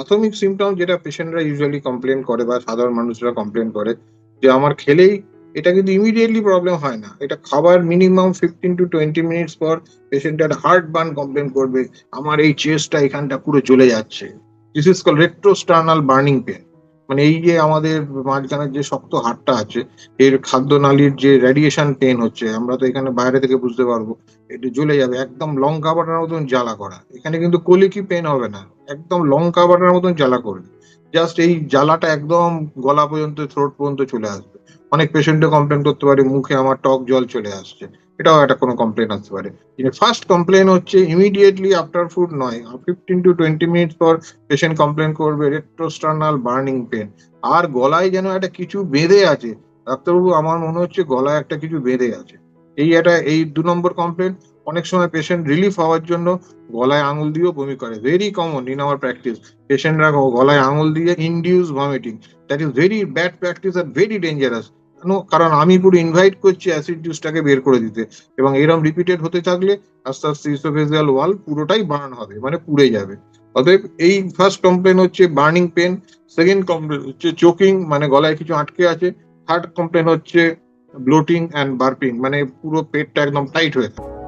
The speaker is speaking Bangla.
প্রাথমিক সিমটম যেটা পেশেন্টরা ইউজুয়ালি কমপ্লেন করে বা সাধারণ মানুষরা কমপ্লেন করে যে আমার খেলেই, এটা কিন্তু ইমিডিয়েটলি প্রবলেম হয় না। এটা খাবার মিনিমাম 15 to 20 মিনিটস পর পেশেন্টের হার্ট বার্ন কমপ্লেন করবে। আমার এই চেস্টটা এখানটা পুরো জ্বলে যাচ্ছে। This is called retrosternal burning pain. মানে এই যে আমাদের মাঝখানের যে শক্ত হাড়টা আছে, এর খাদ্যনালীর যে রেডিয়েশন পেন হচ্ছে, আমরা তো এখানে বাইরে থেকে বুঝতে পারবো। এটা জ্বলে যাবে, একদম লঙ্কা বাটার মতন জ্বালা করা। এখানে কিন্তু কলিকি পেন হবে না, একদম লঙ্কা বাটার মতন জ্বালা করবে। জাস্ট এই জ্বালাটা একদম গলা পর্যন্ত, থ্রোট পর্যন্ত চলে আসবে। অনেক পেশেন্টে কমপ্লেন করতে পারে মুখে আমার টক জল চলে আসছে, এটাও একটা কোনো কমপ্লেন আসতে পারে। ফার্স্ট কমপ্লেন হচ্ছে ইমিডিয়েটলি আফটার ফুড নয়, 15 to 20 মিনিট পর পেশেন্ট কমপ্লেন করবে রেট্রোস্টার্নাল বার্নিং পেন। আর গলায় যেন একটা কিছু বেঁধে আছে। ডাক্তারবাবু, আমার মনে হচ্ছে গলায় একটা কিছু বেঁধে আছে। এই 2 নম্বর কমপ্লেন। অনেক সময় পেশেন্ট রিলিফ হওয়ার জন্য গলায় আঙুল দিয়েও বমি করে, very common in our practice. পেশেন্টরা গলায় আঙুল দিয়ে induce vomiting, that is very bad practice আর ভেরি ডেঞ্জারাস। কারণ আমি পুরো ইনভাইট করছি অ্যাসিড জুসটাকে বের করে দিতে, এবং এরকম রিপিটেড হতে থাকলে আস্তে আস্তে ইসোফেজিয়াল ওয়াল পুরোটাই বার্ন হবে, মানে পুড়ে যাবে। অতএব এই ফার্স্ট কমপ্লেন হচ্ছে বার্নিং পেন। সেকেন্ড কমপ্লেন হচ্ছে চোকিং, মানে গলায় কিছু আটকে আছে। থার্ড কমপ্লেন হচ্ছে ব্লোটিং অ্যান্ড বার্পিং, মানে পুরো পেটটা একদম টাইট হয়ে থাকে।